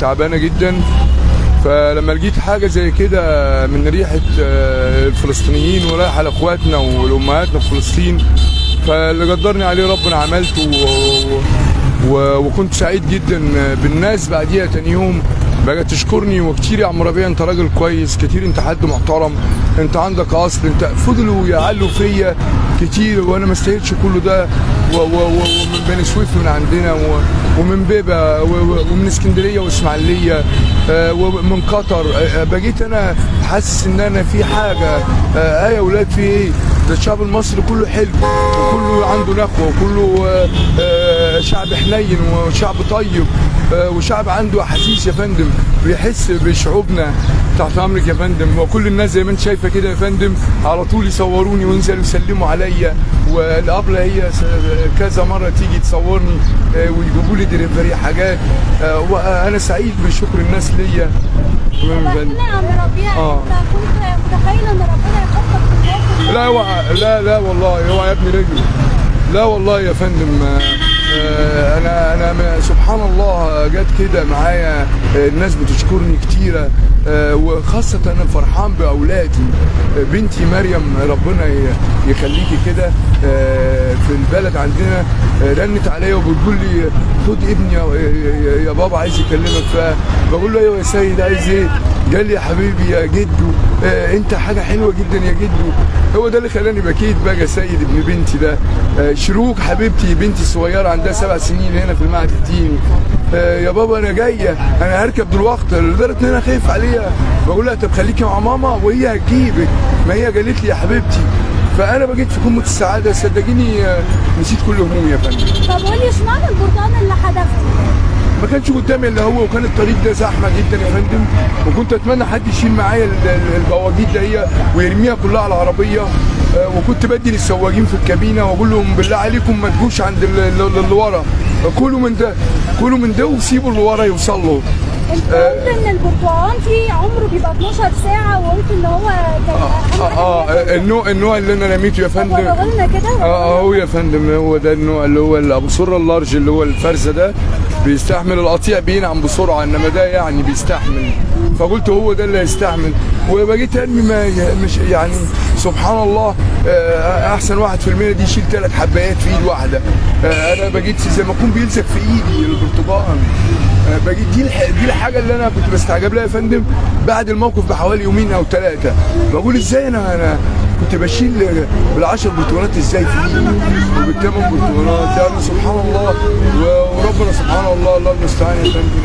تعبانه جدا. فلما لقيت حاجه زي كده من ريحه الفلسطينيين ورايحه لاخواتنا ولامهاتنا في فلسطين، فاللي قدرني عليه ربنا عملته. وكنت سعيد جدا بالناس بعديها تاني يوم بقى تشكرني وكتير يا عم ربيع انت راجل كويس، كتير انت حد محترم، انت عندك اصل، انت فضلوا يعلوا فيا كتير وانا ما استاهلش كله ده. ومن بني سويف من عندنا ومن بيبه ومن اسكندريه واسماعيليه ومن قطر، بقيت انا حاسس ان انا في حاجه. يا اولاد في ايه؟ ده الشعب المصري كله حلو وكله عنده نخوه وكله شعب حنين وشعب طيب وشعب عنده احاسيس يا فندم، بيحس بشعوبنا. تحت امرك يا فندم. وكل الناس زي ما انت شايفه كده يا فندم على طول يصوروني وينزلوا يسلموا عليا، والابله هي كذا مره تيجي تصورني ويجيبوا لي دليفري حاجات، وانا سعيد بشكر الناس ليا. ربنا يا عم ربيع انت كنت متخيل ان ربنا يحطك في الموقف؟ لا والله هو يا ابني رجل. لا والله يا فندم، انا سبحان الله جت كده معايا. الناس بتشكرني كتيره، وخاصه انا فرحان باولادي. بنتي مريم ربنا يخليكي كده في البلد عندنا رنت عليا وبتقول لي خد ابني يا بابا عايز يكلمك. فبقول له ايوه يا سيد عايز ايه؟ قال لي يا حبيبي يا جدو انت حاجه حلوه جدا يا جدو. هو ده اللي خلاني بكيت بقى يا سيد ابن بنتي ده. شروق حبيبتي بنتي الصغيره عندها 7 سنين هنا في المعهد الديني. يا بابا انا جايه، انا هركب دلوقتي، لدرجه ان انا خايف عليها. بقول لها طب خليكي مع ماما وهي هتجيبك، ما هي قالت لي يا حبيبتي. فانا بقيت في قمه السعاده صدقيني، نسيت كل همومي يا فندم. طب قولي اشمعنى البرتقال اللي حدفته؟ ما كانش قدامي الا هو، وكان الطريق ده زحمه جدا يا فندم، وكنت اتمنى حد يشيل معايا البواجيد دهي ويرميها كلها على العربيه. وكنت بدي للسواقين في الكابينه واقول لهم بالله عليكم ما تجوش عند اللي ورا، كلوا من ده وسيبوا اللي ورا يوصلوا. انت قلت ان البرتقال فيه عمره بيبقى 12 ساعه، وقلت ان هو النوع اللي انا رميته يا فندم. قلنا كده هو يا فندم هو ده النوع اللي هو ابو سره اللارج، اللي هو الفرزه ده بيستحمل القطيع بينعم بسرعه، انما ده يعني بيستحمل. فقلت هو ده اللي هيستحمل، وبقيت ارمي مش يعني سبحان الله. احسن 1% دي يشيل 3 حبايات في ايد واحده. انا بقيت زي ما اكون بيلزق في ايدي البرتقال. بقيت دي الحاجه اللي انا كنت بستعجب لها يا فندم بعد الموقف بحوالي يومين او 3. بقول ازاي انا كنت بشيل بال10 برتقالات ازاي في ايدي وبال8 برتقالات، يعني سبحان الله. وربنا سبحان الله، الله المستعان يا فندم.